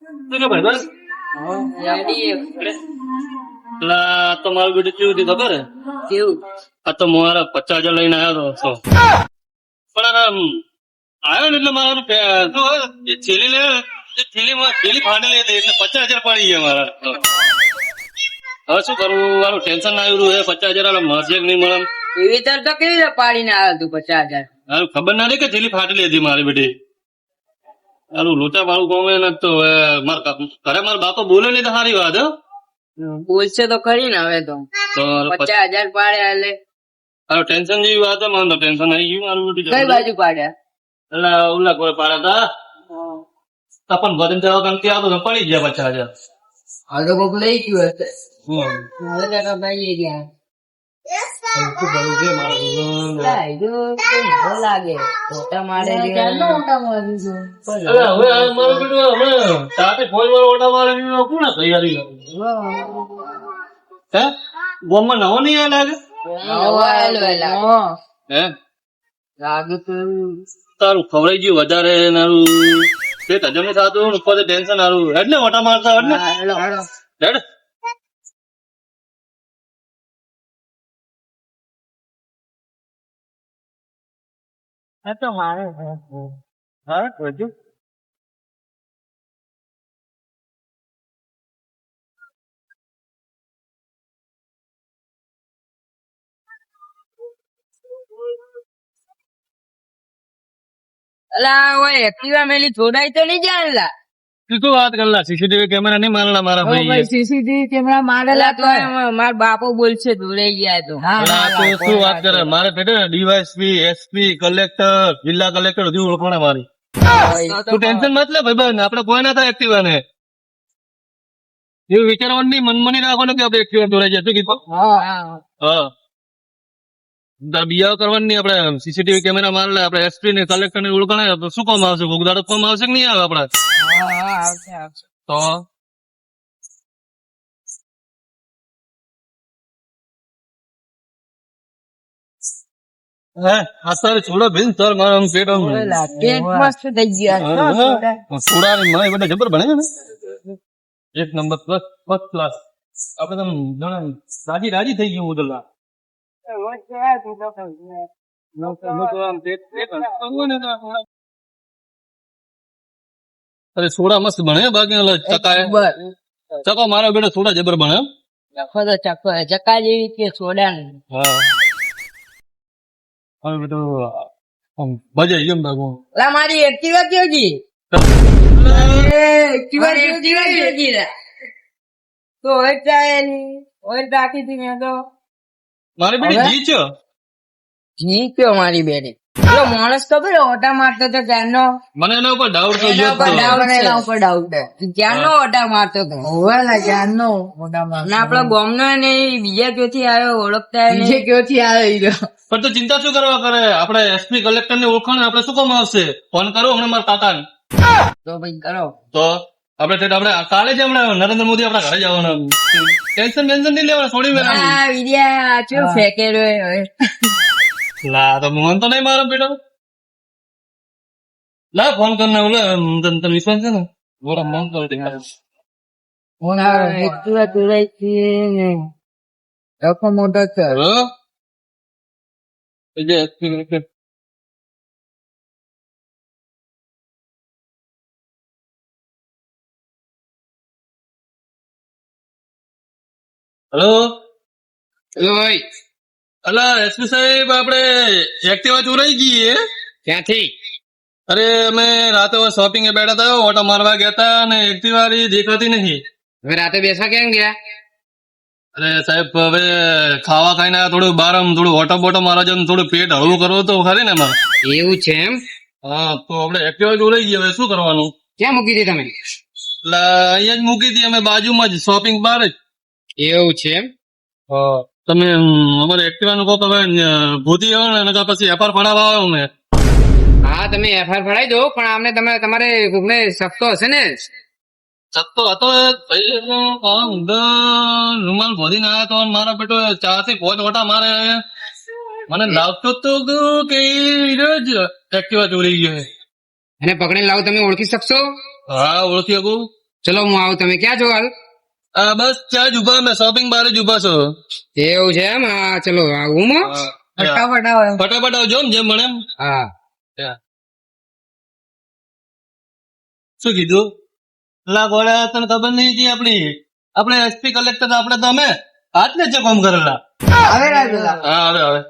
શું કે ભાઈ બસ પેલા તો મારું બેટું કેવું હતું ખબર હે? કેવું? આ તો મારા 50,000 લઈને આવ્યો હતો પણ આવ્યો ને એટલે મારું શું હોય, એ થેલી લે એ થેલી ફાટેલી હતી એટલે 50,000 પડી ગયા મારા. હવે શું કરવું, મારું ટેન્શન આવ્યું છે. 50,000 મળશે કે નહીં મળે? એવી તો કેવી રીતે પાડીને આવ્યો તું 50,000? હારું ખબર ના રહી કે થેલી ફાટેલી હતી મારી બેટી. હારું લોચા વાળું ગમે ને તો મારા ઘરે મારા બાપો બોલે નહીં તો સારી વાત હે. બોલશે તો ખરી ને હવે તો તો 50,000 પાડ્યા એટલે હારું ટેન્શન જેવી વાત હે, મને તો ટેન્શન આવી ગયું મારું બેટી. કઈ બાજુ પાડ્યા? એટલે ઓલા કોઈ પાડ્યા હતા તપન ભજન જવા કંઈક આવતો તો પડી ગયા 50,000. હાલ તો કોક લઈ ગયું હશે. હમ હવે તો ભાઈ ગયા. શું કરું છે મારું? લાગે ઓટા મારે ઓટા મારી અલા, હવે આ મારું બેટું હવે સાથે ફોન માં ઓટા મારે કોણ તૈયારી હે ગોમમાં નવો નહીં આ લાગે હે લાગે તો તારું ખવડાઈ ગયું વધારે નારું પેટ હજમ નહીં થતું ઉપર ટેન્શન હારું એટલે ઓટા મારતા એટલે હેડ. તો મારે હા હજુ અલા ઓય એક્ટિવા મેલી જોડાઈ તો નહીં જાય લા. તું શું વાત કરલા? સીસીટીવી કેમેરા નહીં મારેલા મારા ભાઈ. સીસીટીવી કેમેરા મારેલા તો મારા બાપો બોલશે જોડાઈ ગયા તો. અલા, તું શું વાત કરે? મારે પેટે ડીવાયએસપી એસપી કલેક્ટર જિલ્લા કલેક્ટર બધી ઓળખાણ મારી. તું ટેન્શન મત લે ભાઈ બન, આપડે કોઈ ના થાય એક્ટિવા ને એવું વિચારવાનું નહીં, મનમાં નહીં રાખવાનું કે આપણે એક્ટિવા દોરાઈ જાય. શું કીધું? હા તાર બીજા કરવાની નહીં. આપડે સીસીટીવી કેમેરા માર લે, આપડે એસપી ને કલેક્ટર ને ઓળખાણ તો શું કામ આવશે? ગોગદાડો કામ આવશે કે નહીં આવે આપડે તો? હે આ તારે છોડો બેન તાર મારા આમ પેટ આમ પેટ મસ્ત થઈ ગયા. થોડા ને મને બધા જબર ભણે છે ને એક નંબર ફર્સ્ટ ક્લાસ. આપડે તો રાજી રાજી થઈ ગયું ઉદલા. અરે સોડા મસ્ત ભણે બાકી ચકા મારા બેટા સોડા જબર ભણે. ચક્કા જેવી કે સોડા ને હા હવે બધું મજા આવી ગયો બાબુ. મારી એક્ટિવા કેવી તો હોય જાય ઓઇલ રાખી હતી મેં તો. મારી બેટી જી છો જી કયો મારી બેટી પેલો માણસ ખબર ઓટા મારતો તો ક્યારનો. મને એના ઉપર ડાઉટ થઈ ગયો. એના ઉપર ડાઉટ ક્યારનો ઓટા મારતો હતો. ક્યારનો ઓટા મારતો. અને આપડા ગામનો ને બીજા ક્યોથી આવ્યો ઓળખતા બીજે ક્યોથી આવ્યો. પણ તો ચિંતા શું કરવા કરે? આપડે એસપી કલેક્ટર ને ઓળખાણ આપડે શું કામ આવશે? ફોન કરો હમણાં મારા કાકા ને. તો ભાઈ કરો તો આપડે કાલે જ હમણાં નરેન્દ્ર મોદી આપડા ઘરે જવાના. ટેન્શન નહીં લેવાના, છોડી મેળવવાનું. વિદ્યા ચેવું ફેંકેલો હવે. લા તો મન તો નહીં મારો બેટો. લા ફોન કર ને ઓલે તને વિશ્વાસ છે ને બોરા મન કરી દે. એક્ટિવા જોડાઈ છે ડખો મોટો છે. હેલો અલા એસપી સાહેબ, આપડે એક્ટિવા ચોરાઈ ગઈ હે. ક્યાંથી? અરે અમે રાતે શોપિંગ એ બેઠા હતા, ઓટો મારવા ગયા હતા અને એક્ટિવા દેખાતી નહીં. હવે રાતે બેસવા કેમ ગયા? અરે સાહેબ હવે ખાવા ખાઈને થોડું બાર થોડું ઓટો બોટો મારવા જવાનું, થોડું પેટ હળવું કરવું તો ખરી ને મારે. એવું છે એમ? હા તો આપડે એક્ટિવા ચોરાઈ ગઈ, હવે શું કરવાનું? ક્યાં મૂકી હતી તમે? એટલે અહીંયા જ મૂકી હતી અમે, બાજુમાં જ શોપિંગ બાર જ. એવું છે એમ? હા તમે અમારે એક્ટિવા નું કહો કે ભૂતી આવે ને પછી એફઆર ફડાવવા આવ્યો મેં. હા તમે એફઆઈઆર ફડાઈ દો, પણ આમને તમારે કોકને શક તો હશે ને? સત્તો હતો રૂમાલ ભોધીને આવ્યા તો મારા બેટો 4 થી 5 ઓટા મારે. મને લાગતું હતું કે જ એક્ટિવા ચોરી ગયો. એને પકડીને લાવો, તમે ઓળખી શકશો? હા ઓળખી શકું. ચલો હું આવું. તમે ક્યાં છો હાલ? બસ ત્યાં જ ઉભા મેં શોપિંગ બાર જ ઉભા છો એવું છે એમ? હા ચલો આવું હું. ફટાફટ આવો એમ. ફટાફટ આવજો ને જેમ મને એમ. હા શું કીધું લા ગોળા તને ખબર નહીં હતી આપણે એસપી કલેક્ટર આપણે તમે હાથ ને કામ કરેલા હવે રાજુલા હા હવે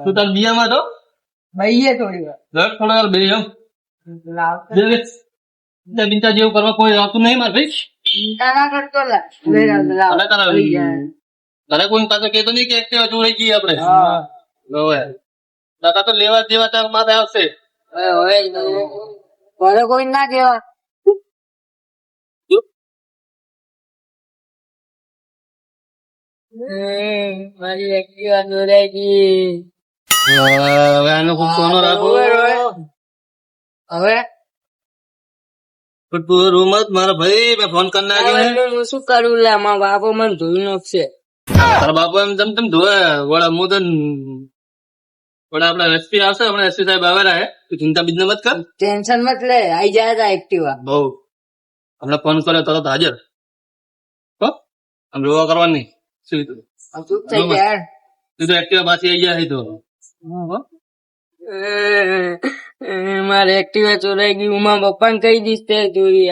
તું તાર બિયામાં તો ભાઈએ થોડી વાર થોડા વાર બે એમ લાવતા બિંતા જેવું કરવા કોઈ આવતું નહીં મારે ભાઈ ચિંતા ના કરતો લા હવે રાજુલા અને તારા થઈ જાય. તારે કોઈ પાસે કહેતો નહીં કે એક્ટિવા જોડાઈ ગઈ આપણે હા હવે દાદા તો લેવા દેવા તાર માથે આવશે હવે ઘરે કોઈ ના કેવા મારી એક્ટિવા દોરાઈ ગઈ હવે આનો ખૂબ સોનો રાખો હવે પણ તું રૂમ જ મારા ભાઈ મેં ફોન કરી નાખ્યો ને હું શું કરું લા મારા બાપો મને ધોઈ નાખશે તારા બાપુ એમ તેમ ધોવે વડા હું તો વડા આપડા એસપી આવશે હમણાં એસપી સાહેબ આવેલા હે તું ચિંતા બિજને મત કર ટેન્શન મત લે આઈ જાય તા એક્ટિવા બહુ હમણાં ફોન કર્યો તરત હાજર હો આમ જોવા કરવાની શું કીધું ચૂપ થઈ ગયા તું તો એક્ટિવા પાછી આવી જાય તો મારે એક્ટિવા ચોરાઈ ગઈ હું મારા પપ્પા ને કહી દઈશ તે ચોરી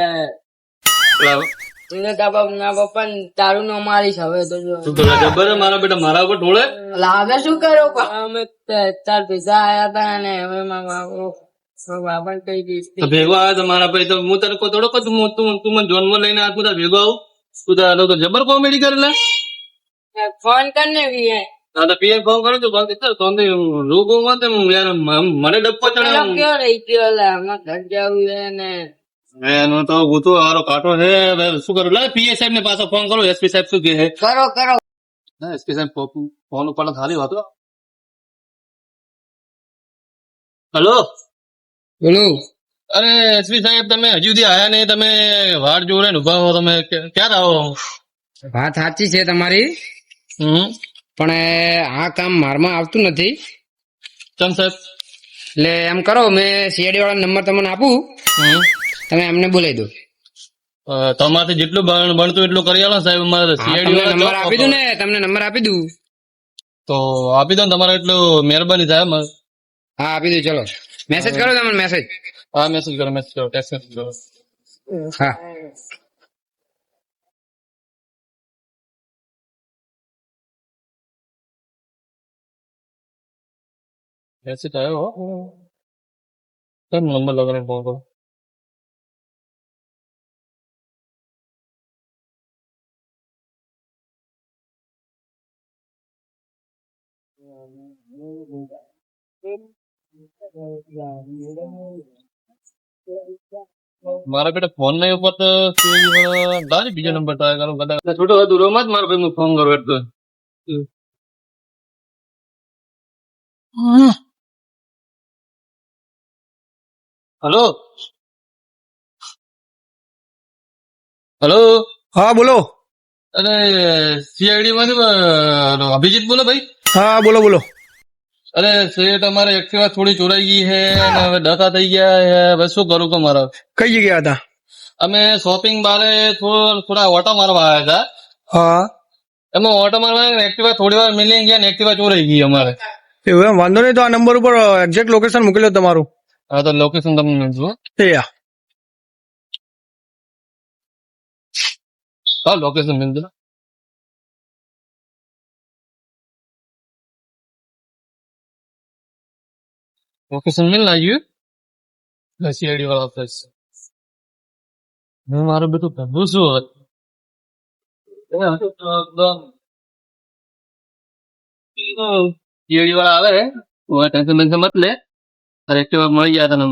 ના પપ્પા તારું નો મારીશ હવે તો જો તું તો જબર હે મારા બેટા મારા ઉપર ઢોળે લાગે શું કરો અમે તાર પૈસા આયા હતા ને હવે મારા બાપા ને કહી દઈશ તો ભેગો આવે તો મારા ભાઈ તો હું તને કોઈ થોડો તું મને જોનમાં લઈને આ તું તાર ભેગો આવું તું તારો તો જબર કોમેડી કરેલા ફોન કરને વીએ હા તો પીએ ફોન કરો છું બાકી તો રોગો માં યાર મને ડપ્પો ચડાવ કયો રહી ગયો લે હમણાં ઘર જવું છે ને એનો તો ગુતો હારો કાંટો છે હવે શું કરું લે પીએ સાહેબ ને પાછો ફોન કરો એસપી સાહેબ શું કહે છે કરો કરો એસપી સાહેબ ફોન ઉપર ખાલી હતો હેલો બોલો. અરે એસપી સાહેબ તમે હજુ સુધી આયા નહીં તમે વાડ જોડે ને ઉભા હો તમે ક્યારે આવો વાત સાચી છે તમારી, પણ આ કામ મારમાં આવતું નથી. ચમ સાહેબ એટલે એમ કરો, મેં સીઆઈડી વાળા નંબર તમને આપું, તમે એમને બોલાવી દો. તમારે જેટલું બનતું એટલું કરી આલો સાહેબ અમારે સીઆઈડી નંબર આપી દઉં ને, તમને નંબર આપી દઉં. તો આપી દો ને તમારે એટલું મહેરબાની થાય અમારે. હા આપી દઉં. ચલો મેસેજ કરો તમને, મેસેજ. હા મેસેજ કરો ટેક્સ્ટ મેસેજ કરો. હા મેસેજ આવ્યો નંબર લગાવીને ફોન કરો. મારા બેટા ફોન નહીં ઉપર તો બીજો નંબર ટ્રાય કરું કદાચ છોટો દૂરો માં જ મારા ભાઈ હું ફોન કરું એટલે હેલો હેલો હા બોલો. અરે સીઆઈડી માંથી અભિજીત બોલો ભાઈ. હા બોલો બોલો. અરે શેઠ અમારે એક્ટિવા થોડી ચોરાઈ ગઈ છે અને હવે ડખા થઈ ગયા છે. હવે શું કરું કે મારા કઈ જગ્યા હતા? અમે શોપિંગ બારે થોડા ઓટો મારવા આવ્યા હતા. હા એમાં ઓટો મારવા એક્ટિવા થોડી વાર મિલી ગયા ને એક્ટિવા ચોરાઈ ગઈ અમારે. એવું એમ? વાંધો નહીં, તો આ નંબર ઉપર એક્ઝેક્ટ લોકેશન મોકલી દો તમારું. હા તો લોકેશન તમને જુઓ. હા લોકેશન મિલ દો. लोकेशन मिल रहा है सीआईडी वाला ऑफिस मैं मारो बेटो प्रभु શું सीआईडी वाला આવે वो टेंशन में मत ले अरे एक्टिवा મળી ગયા તને